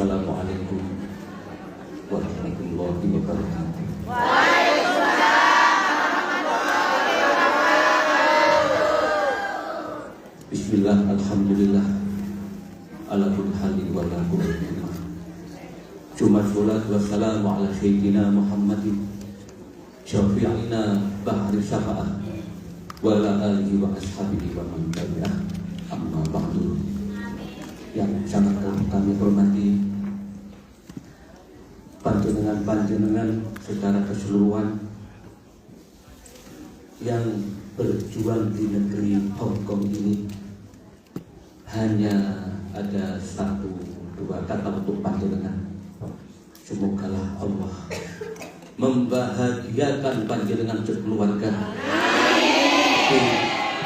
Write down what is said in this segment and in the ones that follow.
Assalamualaikum warahmatullahi wabarakatuh. Bismillah, alhamdulillah, ala kulli halin wa la quwwata illa billah. Cuma salatu wassalamu ala sayyidina Muhammadin syafi'ina bahri syafa'ah wa ala alihi wa ashabihi wa man tabi'ah. Amma ba'du. Yang sangat kami hormati panjenengan secara keseluruhan yang berjuang di negeri Hongkong ini. Hanya ada satu dua kata untuk panjenengan. Semogalah Allah membahagiakan panjenengan sekeluarga di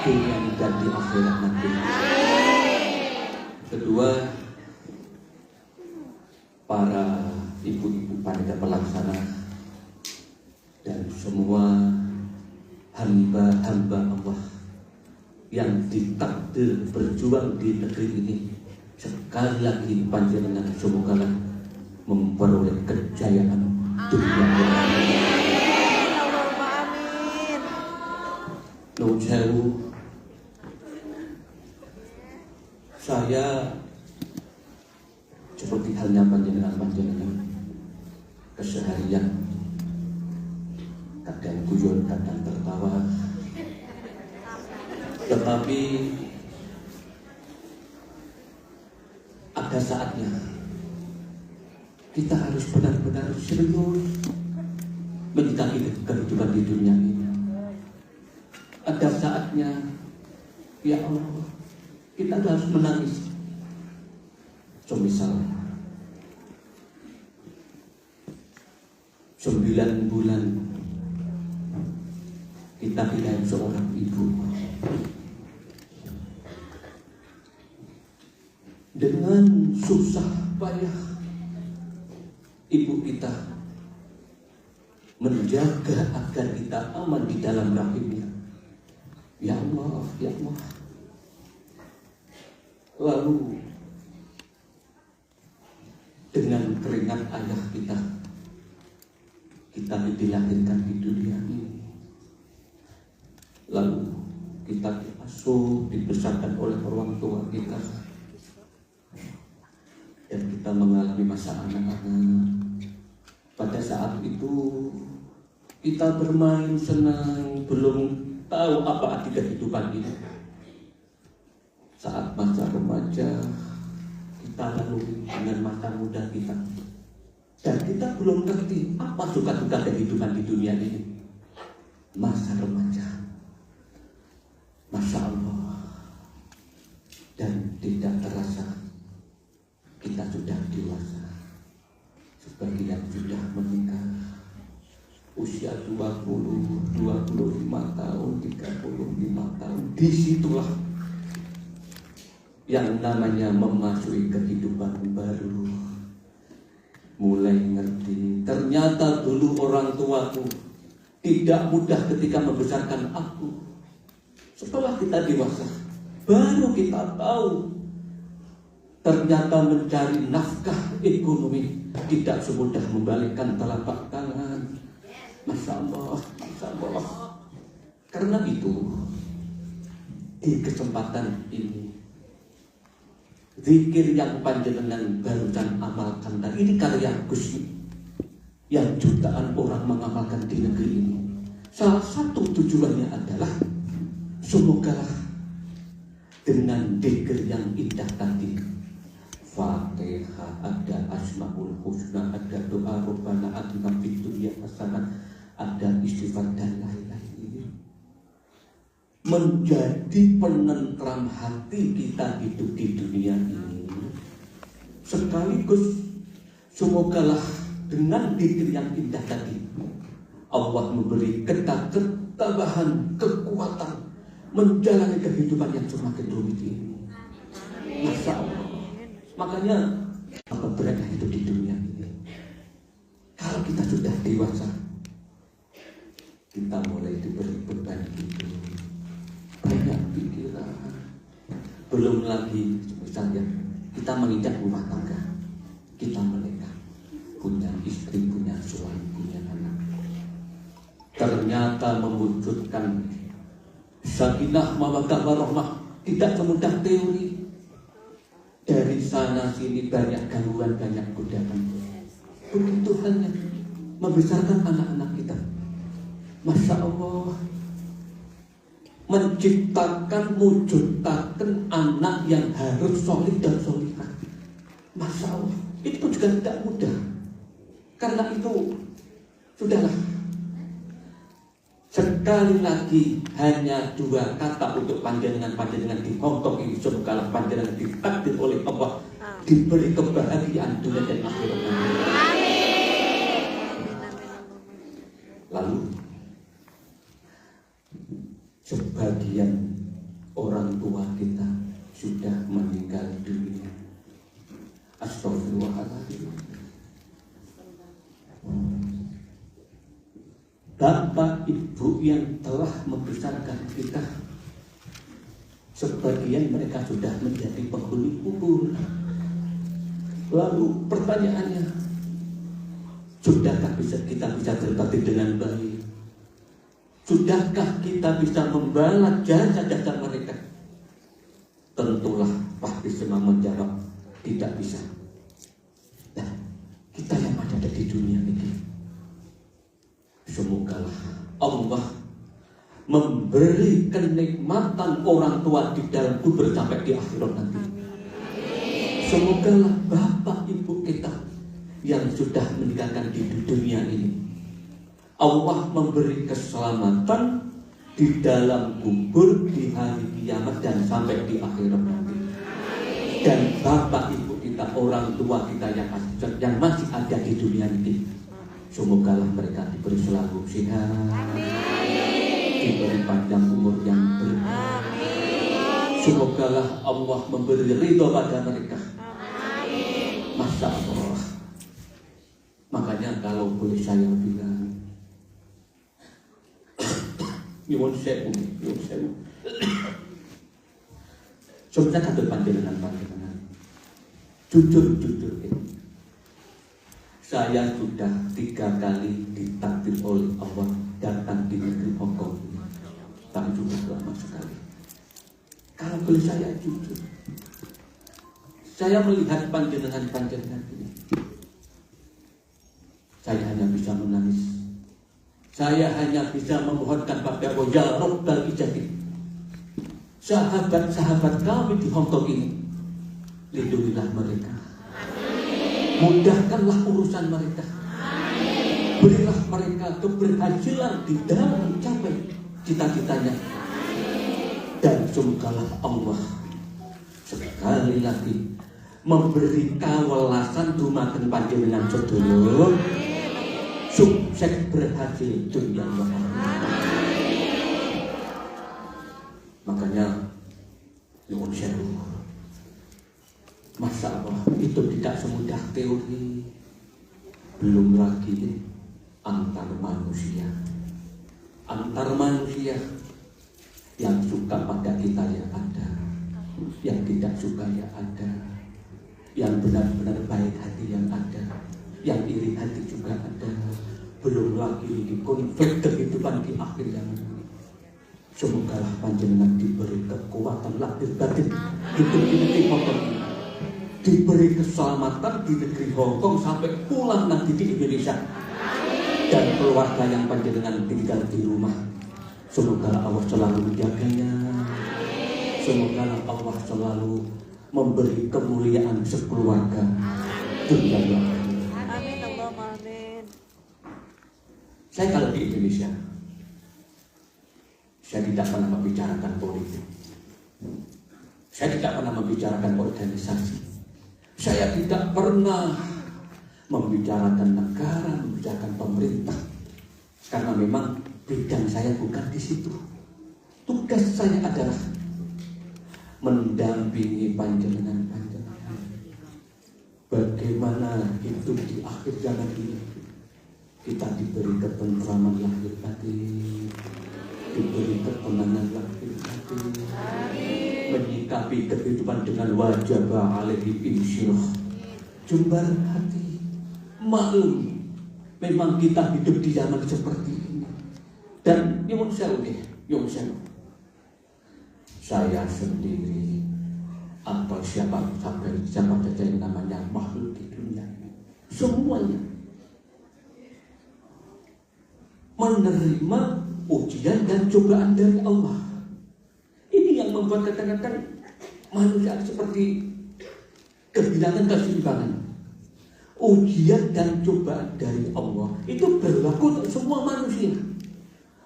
dunia dan di akhirat nanti. Kedua, para ibu-ibu panitia pelaksana dan semua hamba-hamba Allah yang ditakdir berjuang di negeri ini, sekali lagi panjenengan semoga memperoleh kejayaan dunia dan akhirat. Nuwun sewu, saya seperti halnya panjenengan keseharian kadang guyon, kadang tertawa, tetapi ada saatnya kita harus benar-benar serius menyikapi kehidupan di dunia ini. Ada saatnya, ya Allah, kita harus menangis. Semisal 9 bulan kita kehilangan seorang ibu dengan susah payah. Ibu kita menjaga agar kita aman di dalam rahimnya. Ya Allah, ya Allah. Lalu dengan keringat ayah kita dilahirkan di dunia ini. Lalu kita diasuh, dibesarkan oleh orang tua kita, dan kita mengalami masa anak-anak. Pada saat itu kita bermain senang, belum tahu apa arti kehidupan ini. Saat masa remaja kita lalui dengan masa muda kita, dan kita belum ngerti apa suka-duka kehidupan di dunia ini. Masa remaja, Masya Allah, dan tidak terasa kita sudah dewasa. Sebagian sudah menikah usia 20, 25 tahun, 35 tahun. Disitulah yang namanya memasuki kehidupan baru. Mulai ngerti, ternyata dulu orang tuaku tidak mudah ketika membesarkan aku. Setelah kita dewasa, baru kita tahu ternyata mencari nafkah ekonomi tidak semudah membalikkan telapak tangan. Masya Allah, Masya Allah. Karena itu, di kesempatan ini, zikir yang panjenengan barusan amalkan tadi, ini karya Gus yang jutaan orang mengamalkan di negeri ini. Salah satu tujuannya adalah semoga dengan zikir yang indah tadi, Fatihah, ada Asmaul Husna, ada doa Rabbana atina fid dunya hasanah, ada istighfar dan lain-lain, menjadi penentram hati kita hidup di dunia ini. Sekaligus semogalah dengan zikir yang indah tadi Allah memberi ketabahan, kekuatan menjalani kehidupan yang semakin rumit ini. Masya Allah. Makanya apa mereka hidup di dunia ini? Kalau kita sudah dewasa, kita mulai diberi beban hidup, banyak pikiran. Belum lagi misalnya kita menginjak rumah tangga, kita semata mewujudkan sakinah mawaddah warahmah tidak semudah teori. Dari sana sini banyak gangguan, banyak godaan. Begitu halnya membesarkan anak-anak kita. Masya Allah, menciptakan, mewujudkan anak yang harus solih dan solihah. Masya Allah, itu juga tidak mudah. Karena itu, sudahlah. Sekali lagi hanya 2 kata untuk panjenengan di Hongkong ini. Semoga panjenengan ditakdir oleh Allah, diberi kebahagiaan dunia dan akhirat. Lalu sebagian orang tua kita sudah meninggal dunia. Astagfirullahaladzim. Bapak ibu yang telah membesarkan kita, sebagian mereka sudah menjadi penghuni kubur. Lalu pertanyaannya, sudahkah kita bisa berbakti dengan baik? Sudahkah kita bisa membalas jasa-jasa mereka? Tentulah pasti semua menjawab tidak bisa. Nah, kita yang ada di dunia ini, semogalah Allah memberi kenikmatan orang tua di dalam kubur sampai di akhirat nanti. Semogalah bapak ibu kita yang sudah meninggalkan di dunia ini, Allah memberi keselamatan di dalam kubur, di hari kiamat, dan sampai di akhirat nanti. Dan bapak ibu kita, orang tua kita yang masih ada di dunia ini, semogalah mereka diberi selalu sehat, diberi panjang umur yang berkah. Semogalah Allah memberi ridho pada mereka. Masya Allah. Makanya kalau boleh saya bilang, nyuwun sewu. Sebenarnya kata panjenengan, jujur saya sudah 3 kali ditakdir oleh Allah datang di negeri Hongkong, tapi juga lama sekali. Kalau boleh saya jujur, saya melihat panjenengan ini, saya hanya bisa menangis. Saya hanya bisa memohonkan pada Allah, ya Rabbal Ijadi, sahabat-sahabat kami di Hongkong ini, lindungilah mereka, mudahkanlah urusan mereka, berilah mereka keberhasilan di dalam mencapai cita-citanya. Dan semogalah Allah sekali lagi memberi kawelasan dumateng panjenengan sedulur, sukses berhasil dunia akhirat. Makanya nyuwun sewu, Masya Allah, itu tidak semudah teori. Belum lagi antar manusia yang suka pada kita ya ada, yang tidak suka ya ada, yang benar-benar baik hati yang ada, yang iri hati juga ada. Belum lagi di konflik kehidupan di akhir zaman. Semogalah panjenengan diberi kekuatan lahir batin hidup di negeri Hongkong, diberi keselamatan di negeri Hongkong sampai pulang nanti di Indonesia, dan keluarga yang panjenengan tinggal di rumah, semogalah Allah selalu menjaganya. Semogalah Allah selalu memberi kemuliaan sekeluarga dunia dan akhirat. Amin, Allahumma amin. Saya kalau di Indonesia, saya tidak pernah membicarakan politik, saya tidak pernah membicarakan organisasi, saya tidak pernah membicarakan negara, membicarakan pemerintah, karena memang bidang saya bukan di situ. Tugas saya adalah mendampingi panjenengan. Bagaimana hidup di akhir zaman ini, kita diberi ketentraman lahir batin, diberi ketenangan lahir batin, menyikapi kehidupan dengan wajah alaihi insyirah, jembar hati. Maklum, memang kita hidup di zaman seperti ini, Dan saya sendiri atau siapa saja yang namanya makhluk di dunia ini, semuanya menerima ujian dan cobaan dari Allah. Ini yang membuat kadang-kadang manusia seperti kehilangan keseimbangan. Ujian dan cobaan dari Allah itu berlaku untuk semua manusia.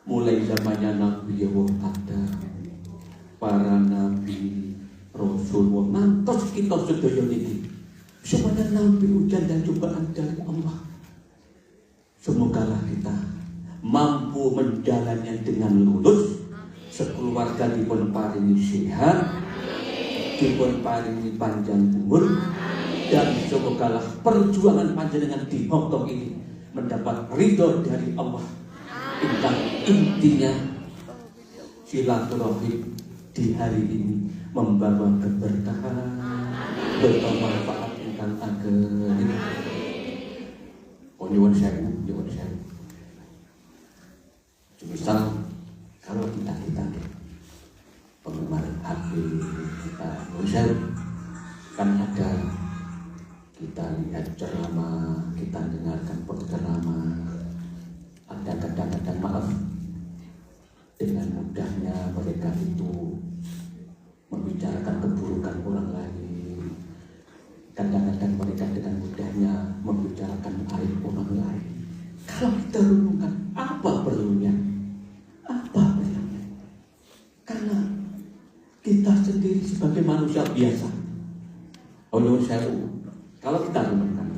Mulai zamannya Nabi ada, para nabi, rasul, ngantos kita sedaya niki. Semuanya nabi ujian dan cobaan dari Allah. Semogalah kita mampu menjalannya dengan lulus, sekeluarga dipun paringi sehat, dipun paringi panjang umur, dan semogalah perjuangan panjenengan di Hongkong ini mendapat ridho dari Allah. Intinya silaturahim di hari ini membawa keberkahan, bermanfaat ingkang ageng. Nyuwun sewu. Misal kalau kita penggemar HP kita kan ada, kita lihat ceramah, kita dengarkan penceramah, ada kadang-kadang maaf dengan mudahnya mereka itu membicarakan keburukan orang lain. Kadang-kadang mereka dengan mudahnya membicarakan aib orang lain. Kalau kita renungkan, apa perlunya? Karena kita sendiri sebagai manusia biasa, kalau kita renungkan,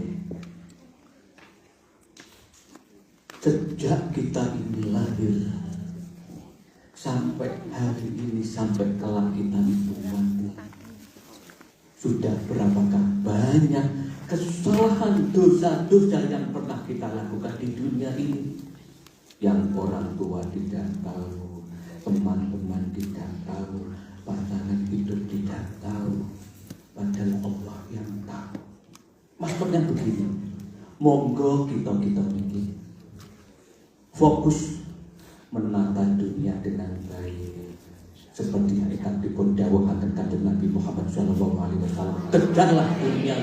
sejak kita ini lahir sampai hari ini, sampai kelak kita itu mati, sudah berapakah banyak kesalahan, dosa-dosa yang pernah kita lakukan di dunia ini, yang orang tua tidak tahu, teman-teman tidak tahu, pasangan hidup tidak tahu, padahal Allah yang tahu. Maksudnya begini, monggo kita ini fokus menata dunia dengan baik, seperti yang dipun dawuhaken kanjeng Nabi Muhammad SAW. Kejarlah dunia,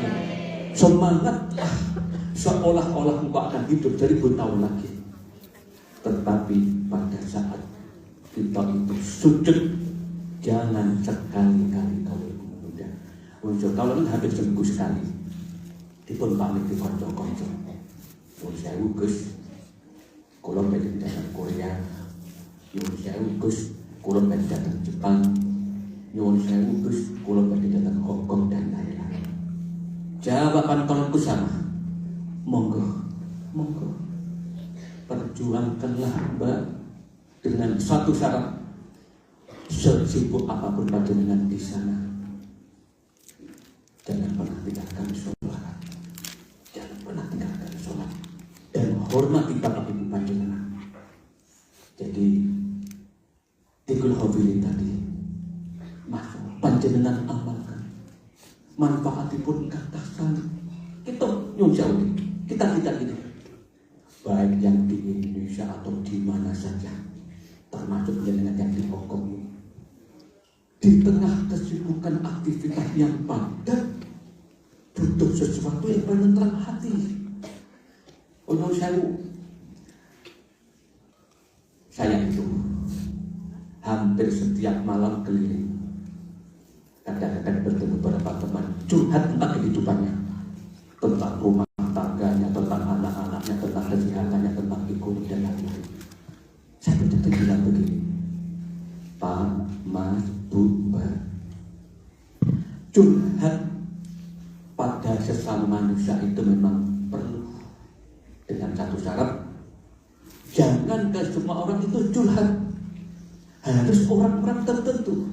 semangatlah, seolah-olah engkau akan hidup 1000 tahun lagi. Tetapi pada saat kita itu sujud, jangan sekali-kali kalau itu mudah. Kalau ini habis seminggu sekali, dipun pamit di konco-konco. Saya Gus, kalau pengen datang Korea, saya Gus, kalau pengen datang Jepang, saya Gus, kalau pengen datang Hong Kong dan lain-lain. Jawaban kalau sama, monggo. Perjuangkanlah Mbak dengan satu syarat, sesibuk apapun panjenengan di sana, jangan pernah tinggalkan sholat, dan hormati bapak ibu panjenengan. Jadi tikul hafilin tadi, panjenengan amalkan, manfaatipun kata sekali. Kita nyun jauh, kita ini, baik yang di Indonesia atau di mana saja, termasuk dengan yang di Hongkong ini, di tengah kesibukan aktivitas yang padat, butuh sesuatu yang penentram hati. Saya itu hampir setiap malam keliling, kadang-kadang bertemu beberapa teman curhat tentang kehidupannya, tentang rumah tangganya, tentang anak-anaknya, tentang kesehatannya, tentang ekonomi dan lain-lain. Saya betul-betul bilang begini, Pak, Mas, Bu, Mbak, curhat pada sesama manusia itu memang perlu, dengan satu syarat, jangan ke semua orang itu curhat, harus orang-orang tertentu.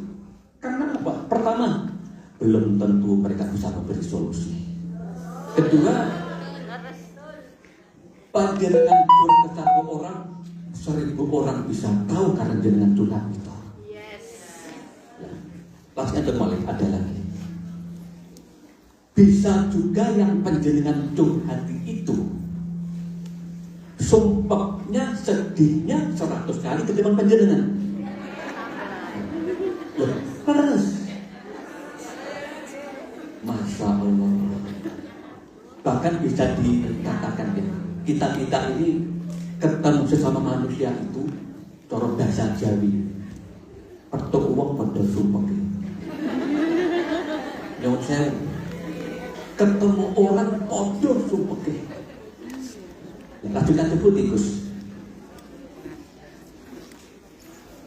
Karena apa? Pertama, belum tentu mereka bisa memberi solusi. Kedua, panjenengan curhat ke satu orang, 1000 orang bisa tahu karena jenengan curhat itu. Pasnya terbalik, ada lagi. Bisa juga yang panjenengan curhati itu sumpahnya sedihnya 100 kali ketimbang panjenengan. Loh, terus Masya Allah. Bahkan bisa dikatakan ya, kita ini ketemu sesama manusia itu cara bahasa Jawi petuk uang pada sumpah. Yang saya ketemu orang podo sumpah. Lanjutkan sebut Gus.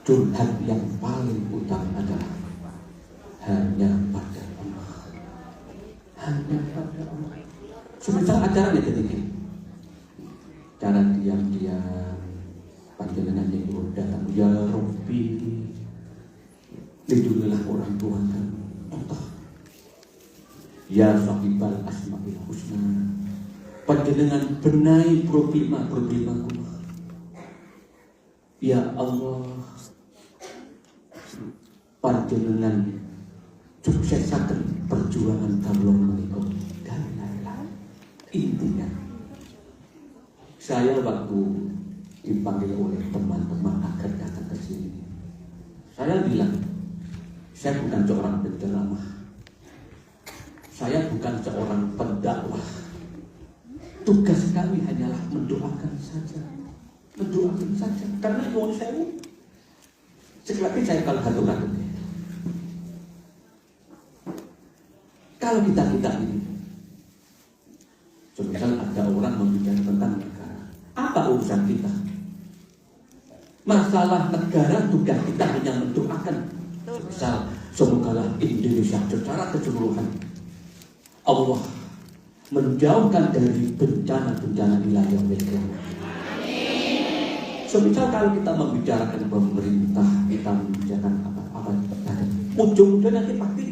Curhat yang paling utama adalah hanya pada Allah. Hanya pada Allah. Semisal acaranya ketika cara diam-diam panjenengan yang datang, ya Rabbi, lindungilah orang tua kami. Contoh, ya Sahibal Asmaul Husna, panjenengan benahi problemaku. Ya Allah, panjenengan suksesaken perjuangan kawula menika. Intinya, saya waktu dipanggil oleh teman-teman agar datang ke sini, saya bilang, saya bukan seorang penceramah, saya bukan seorang pendakwah. Tugas kami hanyalah mendoakan saja. Karena mohon saya, sekali lagi saya kalau hatur-hatur, kalau kita ini, misal ada orang membicarakan tentang negara, apa urusan kita? Masalah negara tugas kita hanya mendoakan. Misal, semoga Indonesia secara keseluruhan Allah menjauhkan dari bencana-bencana wilayah mereka. Semisal kalau kita membicarakan pemerintah, kita membicarakan apa ujung-ujungnya nanti pasti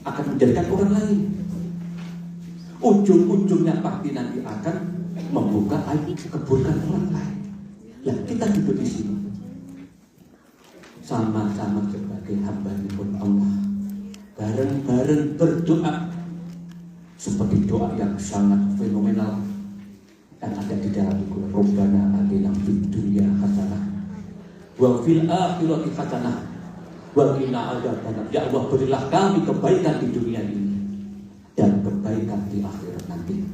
akan menjadikan orang lain. Ujung-ujungnya pasti nanti akan membuka aib keburukan orang lain. Lah kita duduk di sini sama-sama sebagai hamba-Nya Allah, bareng-bareng berdoa seperti doa yang sangat fenomenal yang ada di dalam Al-Quran. Rabbana atina fid dunya hasanah wa fil akhirati hasanah wa qina adzabannar. Ya Allah, berilah kami kebaikan di dunia ini dan kebaikan di akhirat nanti.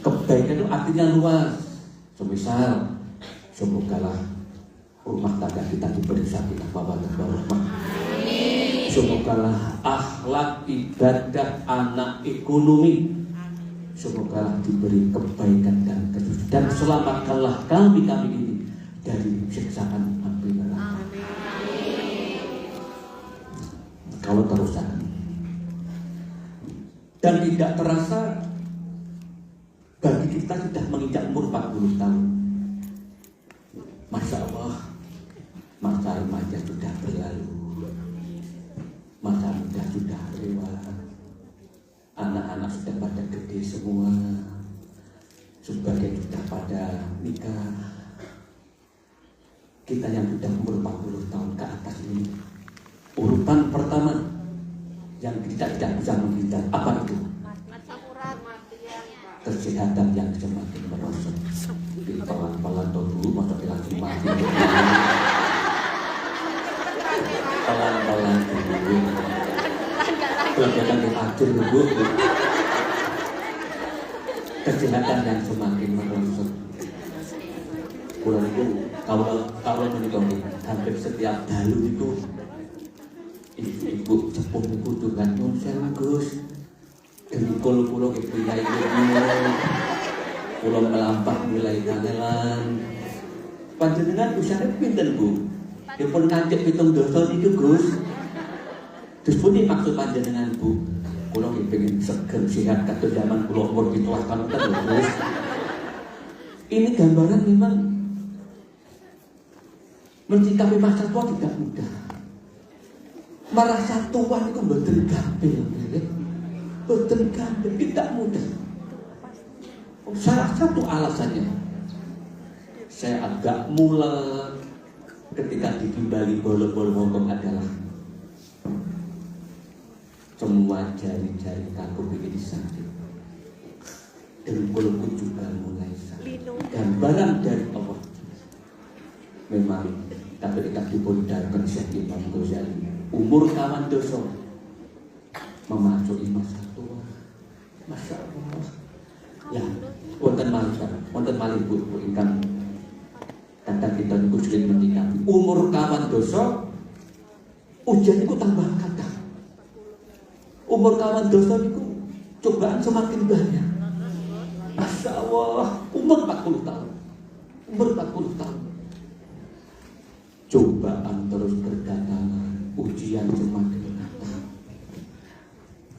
Kebaikan itu artinya luas. Semisal, semogalah rumah tangga kita diberi sakinah mawaddah warahmah. Semogalah akhlak, ibadah, anak, ekonomi, semogalah diberi kebaikan dan kesucian, dan selamatkanlah kami ini dari siksaan api neraka. Kalau terusan dan tidak terasa, bagi kita sudah menginjak umur 40 tahun. Masya Allah, masa remaja sudah berlalu, masa muda sudah lewat, anak-anak sudah pada gede semua, sebagian sudah pada nikah. Kita yang sudah umur 40 tahun ke atas ini, urutan pertama yang kita tidak bisa menghindar, apa itu? Kesehatan yang semakin merosot. Di pelan-pelan dulu, masa langsung mati. Pelan-pelan dulu. Pelan-pelan diatur dulu. Kesehatan yang semakin merosot. Bulan itu, kalau menikah hampir setiap dalu itu, ibu sepuh itu dengan nyonsel Gus. Dengan pulau-pulau ke wilayah pulau melampah wilayah kangelan. Panjenengan usianya pinten Bu? Dipun ngancik pitung dosa itu Gus. Terus pun ini maksud panjenengan Bu, pulau pengen seger sehat kata zaman pulau umur dituahkan kan Gus. Ini gambaran memang mencikapi masa tua tidak mudah. Merasa tua itu betul gampil. Betul gampil, tidak mudah. Salah satu alasannya, saya agak mulet ketika ditimbali bolo-bolo ngomong adalah semua jari-jari kaku begini sakit, dengkulku juga mulai sakit. Dan barang dari Allah, memang ketika dipundharkan Syekh Imam Ghazali umur kawan dosa memasuki masa tua. Masya Allah. Ya, wonten malih Bu ingkang kadang kita niku sulit menyikapi umur kawan dosa ujian niku tambah kathah. Umur kawan dosa niku cobaan semakin banyak. Masya Allah, umur 40 tahun. Umur 40 tahun. Cobaan terus berdatangan, ujian semakin datang.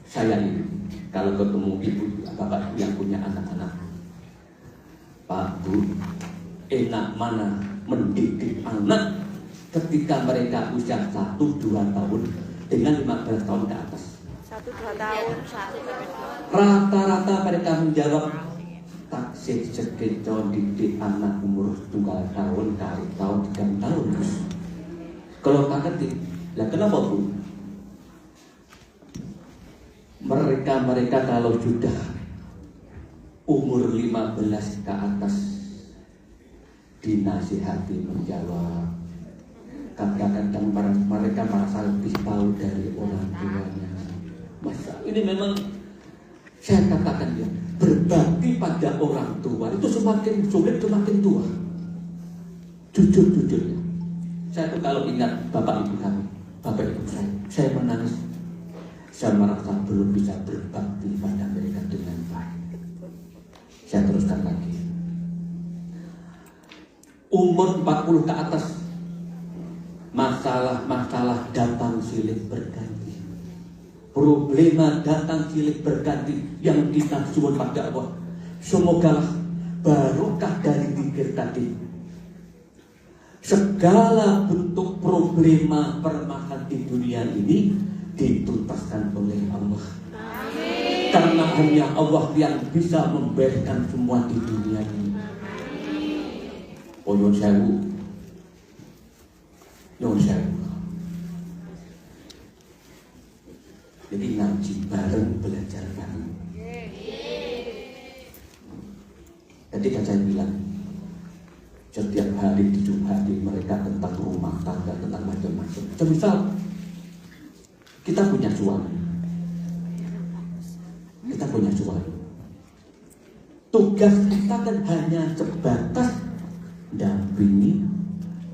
Saya ini kalau ketemu ibu bapak yang punya anak-anak, Pak Bu, enak mana mendidik anak ketika mereka usia 1-2 tahun dengan 15 tahun ke atas. 1-2 tahun. Rata-rata mereka menjawab taksih sekeco didik anak umur 2 tahun kali tahun 3 tahun. Kalau tak ketik, lah kenapa Bu? Mereka kalau sudah umur 15 ke atas dinasihati menjawab. Kadang-kadang mereka merasa lebih tahu dari orang tuanya. Masa ini memang saya katakan ya, berbakti pada orang tua itu semakin sulit semakin tua. Jujur-jujurnya, saya tuh kalau ingat bapak ibu kami, bapak ibu saya menangis. Saya merasa belum bisa berbakti pada mereka dengan baik. Saya teruskan lagi. Umur 40 ke atas, masalah-masalah datang silih berganti. Problema datang silih berganti yang kita suwun pada Allah. Semoga barokah dari zikir tadi. Segala bentuk problema permasalahan di dunia ini dituntaskan oleh Allah. Amin. Karena hanya Allah yang bisa membereskan semua di dunia ini. Oh nyuwun sewu. Jadi ngaji bareng, belajar bareng. Jadi kan saya bilang setiap hari dijumpai mereka tentang rumah tangga, tentang macam-macam. Misal kita punya suami, tugas kita kan hanya sebatas dampingi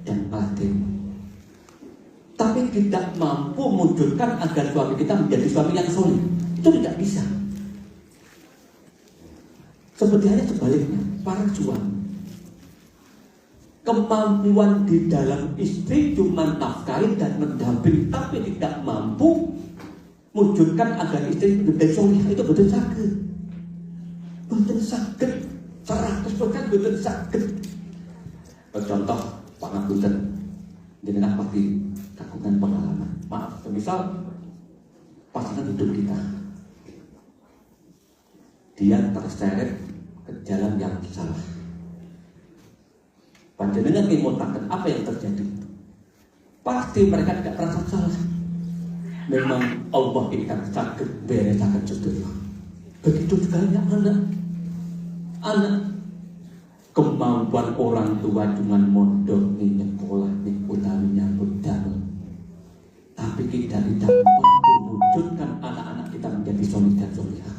dan latih, tapi tidak mampu mewujudkan agar suami kita menjadi suami yang soleh. Itu tidak bisa. Seperti halnya sebaliknya, para suami kemampuan di dalam istri cuma nafkahi dan mendampingi, tapi tidak mampu mewujudkan agar istri menjadi soleh. Itu betul sakit, 100% betul sakit. Contoh pangapunten, jenengan pasti lakukan pengalaman. Maaf, misal pasangan hidup kita, dia terseret ke jalan yang salah. Panjenengan ngimutaken apa yang terjadi? Pasti mereka tidak merasa salah. Memang Allah ingkang saged beresaken sedaya. Begitu juga anak. Kemampuan orang tua cuma mondok nih nyekolah nih utawi nyambut damel. Tapi kita tidak mampu mewujudkan anak-anak kita menjadi soleh dan solehah.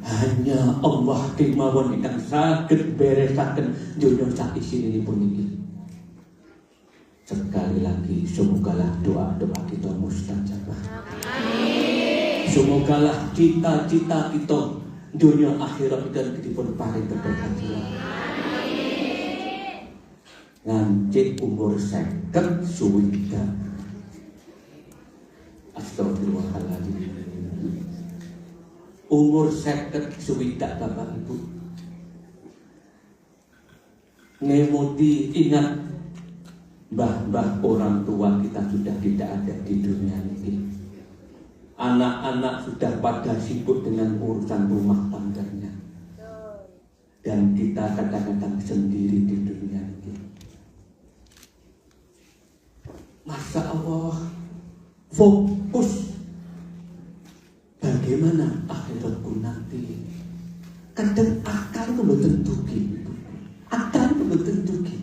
Hanya Allah kemawon ingkang saged beresaken dunya sak isinipun iki. Sekali lagi, semogalah doa-doa kita mustajabah. Amin. Semogalah cita-cita kita dunia akhirat dan dipun paring keberkatan. Ngancik umur 50 suwida. Astagfirullahaladzim. Umur 50 suwida Bapak Ibu. Ngemuti ingat mbah-mbah orang tua kita sudah tidak ada di dunia ini. Anak-anak sudah pada sibuk dengan urusan rumah tangganya. Dan kita kadang-kadang sendiri di dunia ini. Masya Allah, fokus bagaimana akhiratku nanti. Kadang akal itu betul-betul. Akal itu betul-betul.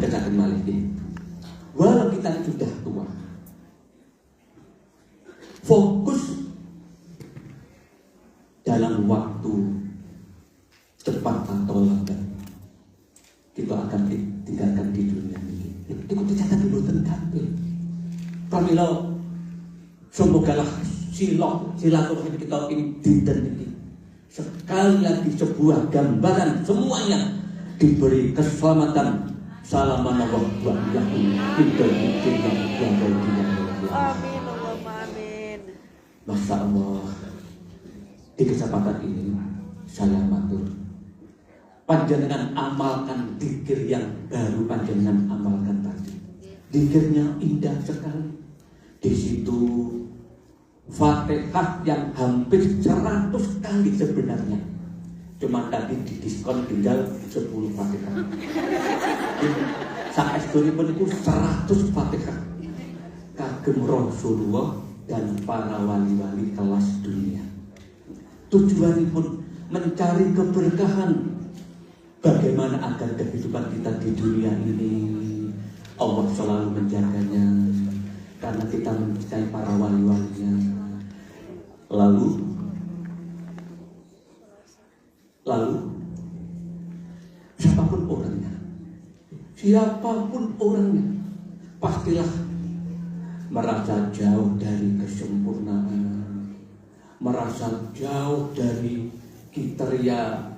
tegasaken malih iki. Walau kita sudah tua, fokus dalam waktu cepat atau lambat kita akan ditinggalkan di dunia ini. Itu dicatat dulu tentang pramila semogalah silaturahim kita ini dinten iki sekali lagi sebuah gambaran semuanya diberi keselamatan. Salaman Allah wa yakin kita ditinggal Amin Allahumma amin. Masya Allah. Di kesempatan ini saya matur panjenengan amalkan dzikir yang baru panjenengan amalkan tadi. Dzikirnya indah sekali. Di situ Fatihah yang hampir 100 kali sebenarnya. Cuma tadi didiskon tinggal 10 Fatihah. Saestu-pun itu 100 Fatihah. Kagem Rasulullah dan para wali-wali kelas dunia. Tujuannya pun mencari keberkahan. Bagaimana agar kehidupan kita di dunia ini Allah selalu menjaganya, karena kita mencintai para wali-walinya. Lalu siapapun orangnya pastilah merasa jauh dari kesempurnaan, merasa jauh dari kriteria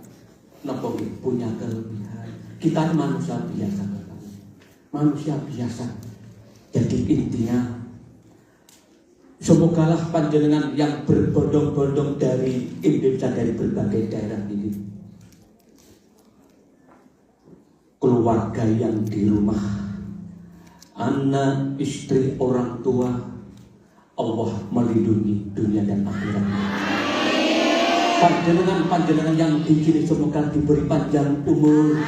punya kelebihan. Kita manusia biasa. Jadi intinya semogalah panjenengan yang berbondong-bondong dari Indonesia, dari berbagai daerah ini, keluarga yang di rumah, anak, istri, orang tua, Allah melindungi dunia dan akhirat. Panjenengan yang di sini semoga diberi panjang umur.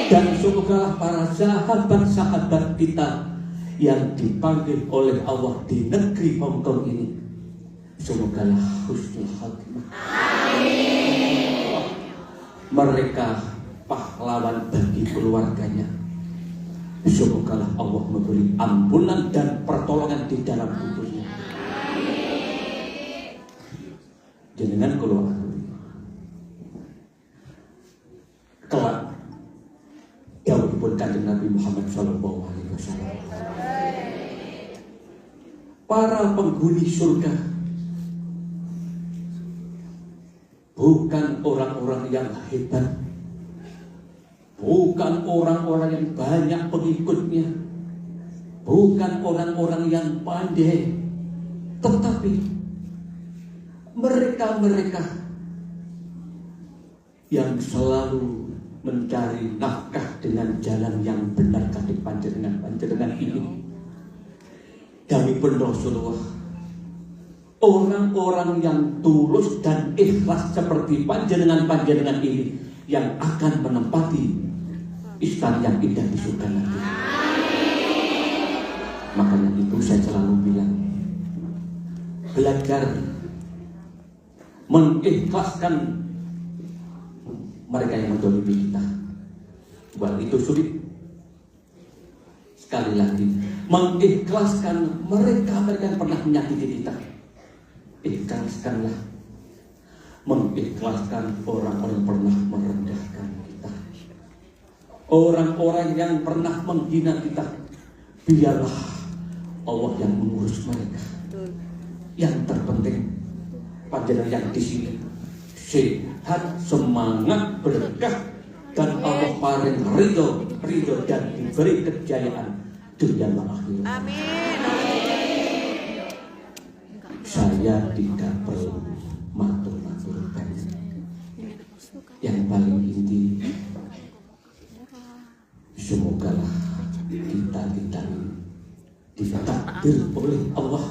Dan semoga para sahabat-sahabat kita yang dipanggil oleh Allah di negeri Hongkong ini, semoga husnul khatimah. Mereka pahlawan bagi keluarganya. Semoga Allah memberi ampunan dan pertolongan di dalam kuburnya. Jenengan keluar kelak jauhipun kanjeng Nabi Muhammad SAW. Para penghuni surga bukan orang-orang yang hebat, bukan orang-orang yang banyak pengikutnya, bukan orang-orang yang pandai, tetapi mereka yang selalu mencari nafkah dengan jalan yang benar kali panjenengan ini. Kami pun Rasulullah, orang-orang yang tulus dan ikhlas seperti panjenengan ini yang akan menempati istana yang indah di surga nanti. Makanya itu saya selalu bilang, belajar mengikhlaskan mereka yang menzalimi kita. Buat itu sulit. Sekali lagi, mengikhlaskan mereka yang pernah menyakiti kita. Ikhlaskanlah. Mengikhlaskan orang-orang yang pernah merendahkan kita, orang-orang yang pernah menghina kita. Biarlah Allah yang mengurus mereka. Yang terpenting panjenengan yang di sini sehat, semangat, berkah, dan Allah paling ridho dan diberi kejayaan dunia dan akhirat. Amin. Saya tidak perlu matur-matur banyak. Yang paling inti, semogalah kita ditakdir oleh Allah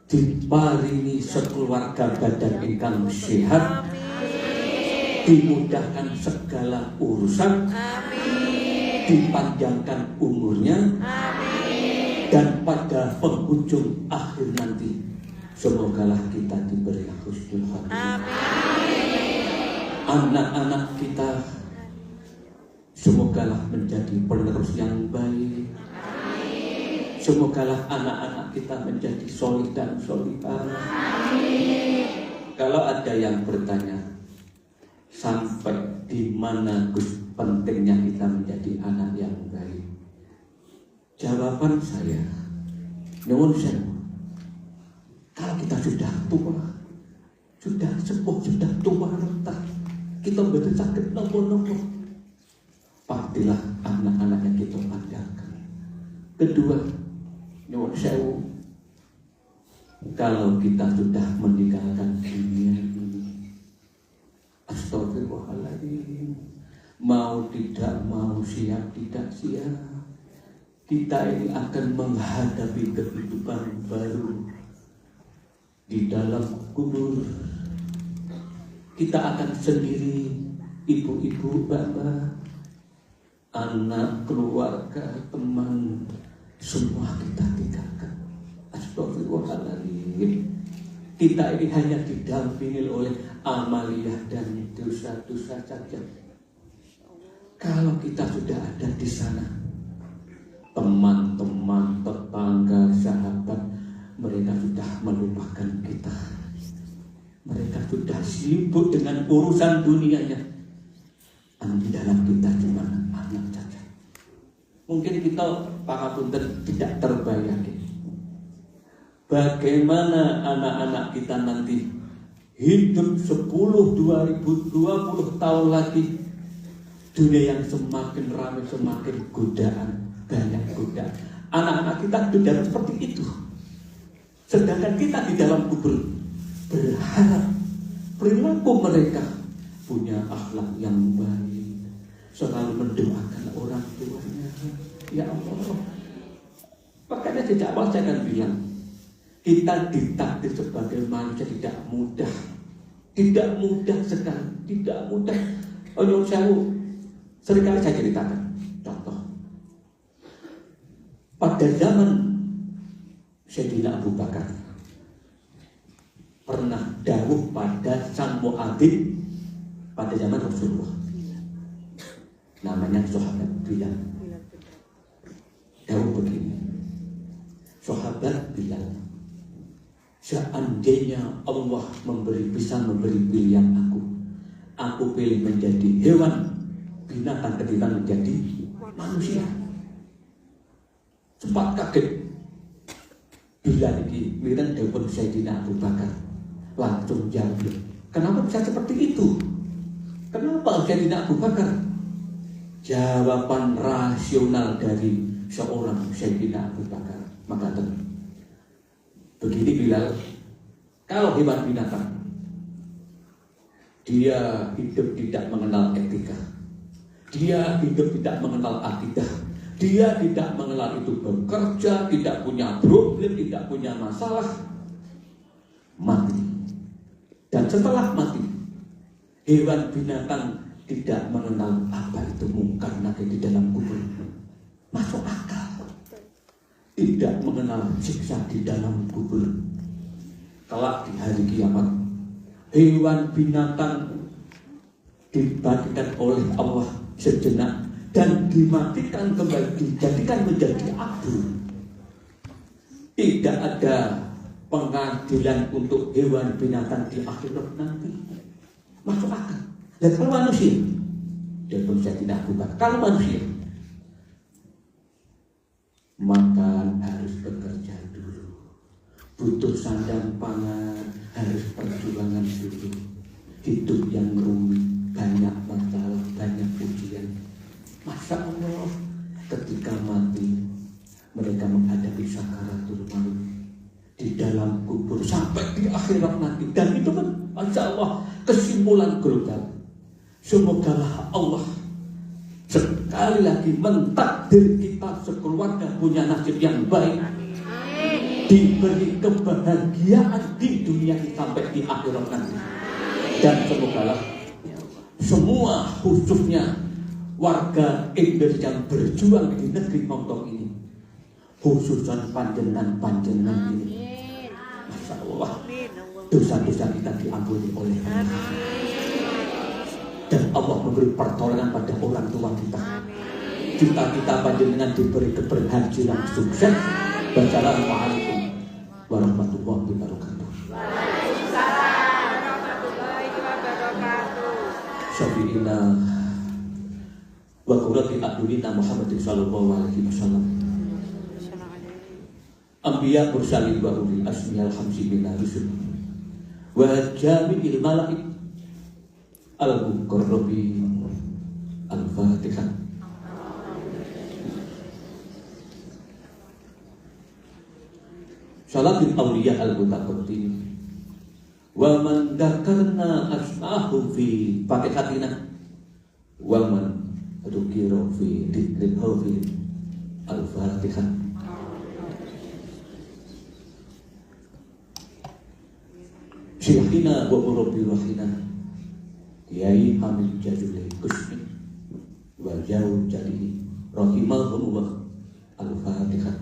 diparingi sekeluarga badan ingkang sehat, dimudahkan segala urusan, dipanjangkan umurnya, dan pada penghujung akhir nanti semogalah kita diberi husnul khatimah. Anak-anak kita Semogalah menjadi penerus yang baik. Semogalah anak-anak kita menjadi solih dan solihah. Kalau ada yang bertanya, sampai di mana Gus pentingnya kita menjadi anak yang baik? Jawaban saya, nyuwun sewu. Kalau kita sudah tua, sudah sepuh, sudah tua renta, kita betul sakit nopo-nopo, pastilah anak-anak yang kita adakan. Kedua, nyuwun sewu, kalau kita sudah meninggalkan dunia ini, astagfirullahaladzim, mau tidak mau, siap tidak siap, kita ini akan menghadapi kehidupan baru di dalam kubur. Kita akan sendiri, ibu-ibu, bapak, anak, keluarga, teman, semua kita tinggalkan. Astagfirullahaladzim. Kita ini hanya didampingi oleh amaliyah dan dosa-dosa saja. Kalau kita sudah ada di sana, teman-teman, tetangga, sahabat, mereka sudah melupakan kita. Mereka sudah sibuk dengan urusan dunianya. Di dalam kita cuma anak saja. Mungkin kita para punten tidak terbayang bagaimana anak-anak kita nanti hidup 10-20 tahun lagi. Dunia yang semakin ramai, semakin godaan, banyak godaan. Anak-anak kita sudah seperti itu. Sedangkan kita di dalam kubur berharap perilaku mereka punya akhlak yang baik, selalu mendoakan orang tuanya. Ya Allah. Makanya sejak awal saya akan bilang, kita ditakdir sebagai manusia tidak mudah. Tidak mudah sekali, tidak mudah. Oh, seringkali saya ceritakan contoh. Pada zaman Sayyidina Abu Bakar pernah dawuh pada sang muadzin pada zaman Rasulullah, namanya sahabat Bilal. Dawuh begini, sahabat Bilal, seandainya Allah bisa memberi pilihan aku pilih menjadi hewan, binatang ketimbang menjadi manusia. Sempat kaget Bilal ini, mirip dawuh Sayyidina Abu Bakar, langsung jawab, kenapa bisa seperti itu? Kenapa Sayyidina Abu Bakar? Jawaban rasional dari seorang Sayyidina Abu Bakar mengatakan, begini Bilal, kalau hewan binatang dia hidup tidak mengenal etika, dia hidup tidak mengenal akidah, dia tidak mengenal itu bekerja, tidak punya problem, tidak punya masalah, mati. Dan setelah mati, hewan binatang tidak mengenal apa itu mungkar nakir di dalam kubur. Masuk akal. Tidak mengenal siksa di dalam kubur. Kelak di hari kiamat, hewan binatang dibangkitkan oleh Allah sejenak dan dimatikan kembali, dijadikan menjadi abu. Tidak ada pengadilan untuk hewan binatang di akhirat nanti. Masuk akal. Dan kalau manusia, dia pun saya tidak bukan. Kalau manusia, makan harus bekerja dulu, butuh sandang pangan, harus perjuangan dulu. Hidup yang rumit, banyak masalah, banyak ujian. Masya Allah, ketika mati, mereka menghadapi sakaratul maut di dalam kubur sampai di akhirat nanti. Dan itu kan, Masya Allah, kesimpulan global. Semogalah Allah sekali lagi mentakdir kita sekeluarga punya nasib yang baik, diberi kebahagiaan di dunia ini sampai di akhirat nanti. Dan semogalah semua khususnya warga Indonesia yang berjuang di negeri Hongkong ini, khususnya panjenengan ini, Masya Allah, dosa-dosa kita diampuni oleh Allah. Dan Allah memberi pertolongan pada orang tua kita. Cita-cita panjenengan diberi keberhasilan sukses. Wassalamualaikum warahmatullahi wabarakatuh. Waalaikumsalam warahmatullahi wabarakatuh. Syafi'ina wa qurrati a'yunina Muhammadin sallallahu alaihi wasallam. Anbiya mursalin wa ulil azmi al-khamsi minar rusul wa jami'il malaik al-muqarrabin. Al-Fatihah. Salatul awliya al-mutaqaddim wa man dzakarna asma'ahum fi fatihatina wa man dzukira fi dzikril hafil. Al-Fatihah. Syekhina wa murabbi rahina Kiai Hamid Jazuli Kusmi wa jauh jadi rahimahumullah. Al-Fatihah.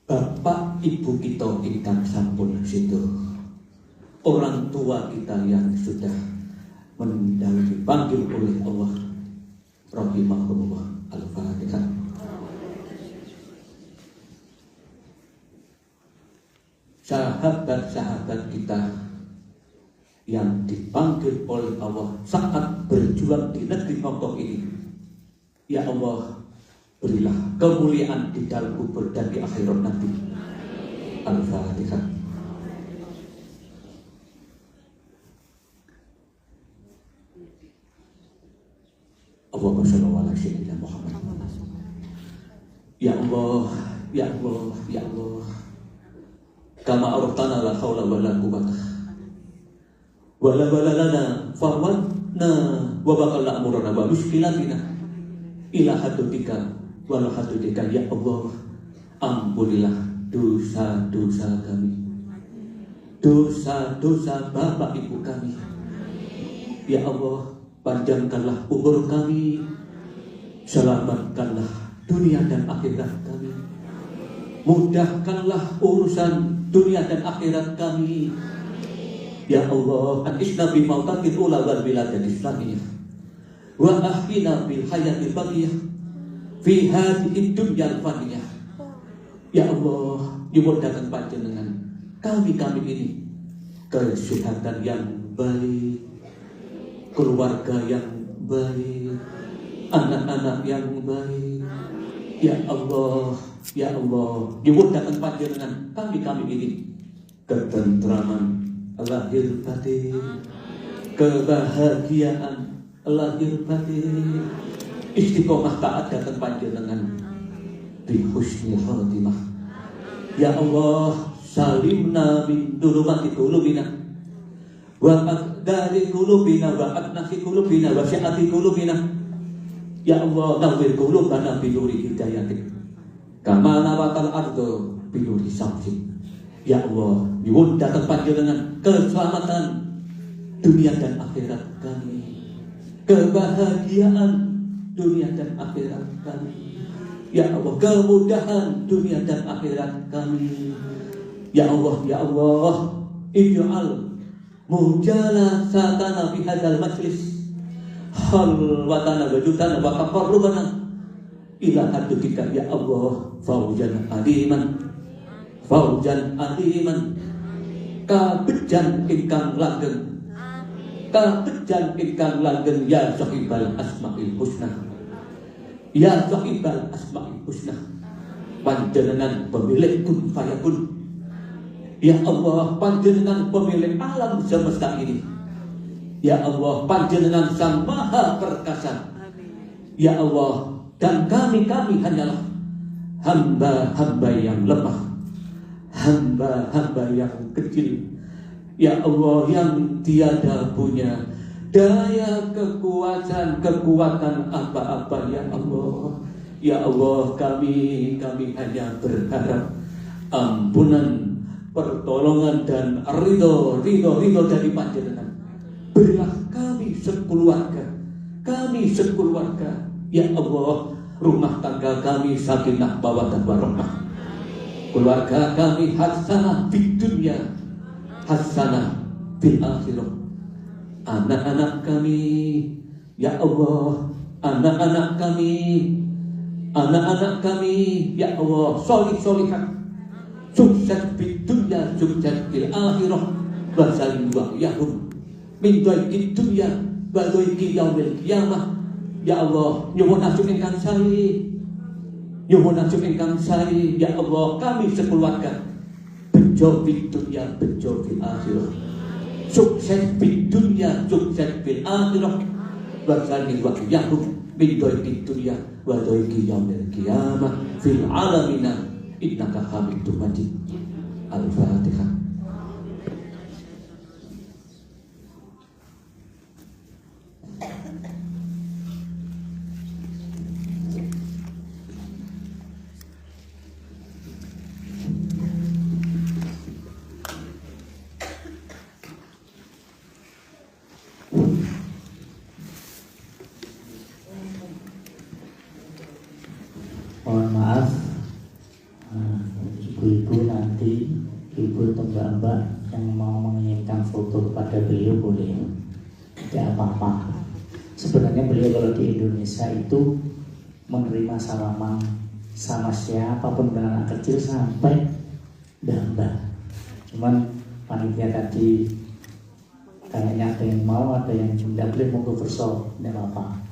Bapak ibu kita ingkang sampun situ, orang tua kita yang sudah mendapat dipanggil oleh Allah, rahimahullah. Al-Fatihah. Sahabat-sahabat kita yang dipanggil oleh Allah saat berjuang di negeri Hongkong ini, ya Allah, berilah kemuliaan di dalam kubur dan di akhirat nanti. Al-Fatihah. Allahumma shalli ala sayyidina Muhammad. Ya Allah, ya Allah, ya Allah. Kama artana la haula wala quwwata wala lana farwadna wa baqala amrana wa mushkilatina ila hadutika wala hadutika. Ya Allah, ampunilah dosa-dosa kami, dosa-dosa bapak ibu kami. Ya Allah, panjangkanlah umur kami, selamatkanlah dunia dan akhirat kami, mudahkanlah urusan dunia dan akhirat kami. Ya Allah, anisna bi mautatil ula wal biladil islamiyah wa ahyina bil hayatil baqiyah fi hadhihi dunyal faniyah. Ya Allah, dimudahkan panjenengan kami ini kesehatan yang baik, keluarga yang baik, anak-anak yang baik. Ya Allah, ya Allah, dimudahkan panjenengan kami ini ketentraman lahir batin, kebahagiaan lahir batin, istiqomah taat datang panjenengan bi husnil khatimah. Ya Allah, salimna min dhulumati qulubina wa aqdari qulubina wa adnasi qulubina wa syi'ati qulubina. Ya Allah, nawwir qulubana bi nuri hidayatik kama nawatal ardu bi nuri syamsik. Ya Allah, nyuwun datang panjenengan keselamatan dunia dan akhirat kami, kebahagiaan dunia dan akhirat kami. Ya Allah, kemudahan dunia dan akhirat kami. Ya Allah, ya Allah, ij'al mujalasatana fi hadzal majlis halwatana wa jutana wa taqarrubana ila hadratika. Ya Allah, faujan aliman, faujan aliman, kabejan ingkang langgeng, kabejan ingkang langgeng. Ya sahibal asma'il husna, ya sahibal asma'il husna, panjenengan pemilik kun fayakun. Ya Allah, panjenengan pemilik alam semesta ini. Ya Allah, panjenengan sang maha perkasa. Ya Allah, dan kami hanyalah hamba-hamba yang lemah, hamba-hamba yang kecil. Ya Allah, yang tiada punya daya kekuatan apa-apa. Ya Allah, ya Allah, kami hanya berharap ampunan, pertolongan dan ridho dari panjenengan. Berilah kami sekeluarga, ya Allah, rumah tangga kami sakinah mawaddah warahmah, keluarga kami hasanah fid dunya, hasanah fil akhirah. Anak-anak kami, ya Allah, anak-anak kami, ya Allah, solih-solihan, sukses di dunia, sukses di akhirah, wa salim wa yahum min dhaiki dunya wa dhaiki yaumil qiyamah. Ya Allah, nyuwun ajuk ingkang sari, ya Allah, kami sekeluarga bejo di dunia, bejo di akhirah, sukses di dunia, sukses di akhirah, wa salim wa yahum min dhaiki dunya wa dhaiki yaumil qiyamah fil alamina innaka hamidum majid. Al-Fatihah. Mohon maaf, ibu-ibu nanti, ibu atau mbak-mbak yang mau mengirimkan foto kepada beliau boleh, tidak apa-apa. Sebenarnya beliau kalau di Indonesia itu menerima salaman sama siapapun, dengan anak kecil sampai mbak-mbak. Cuman panitia tadi kayaknya ada yang mau, ada yang tidak boleh, monggo verso, tidak apa-apa.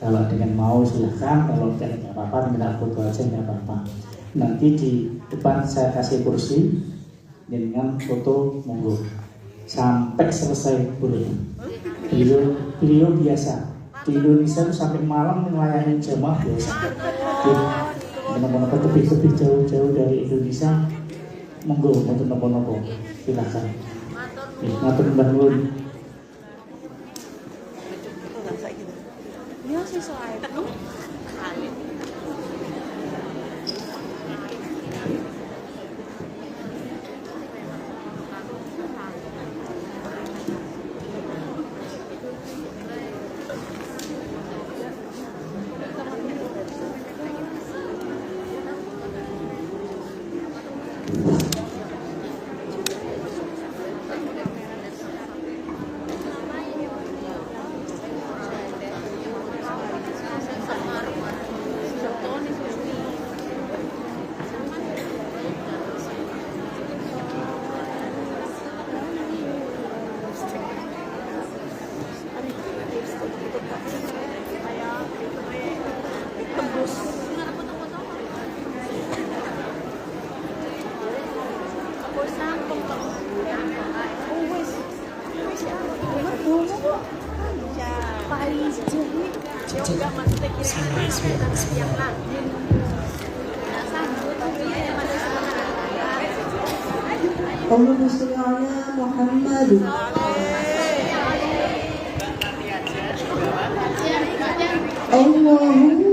Kalau dengan mau silahkan, kalau tidak apa-apa, minta foto aja tidak apa-apa. Nanti di depan saya kasih kursi dengan foto, monggo sampai selesai boleh. Beliau biasa di Indonesia itu sampai malam melayani jamaah biasa. Nopo-nopo tebih-tebih jauh-jauh dari Indonesia, monggo untuk nopo-nopo silahkan. Ngatur Mbah Nun. Allahumma sholli ala Muhammad. Allahumma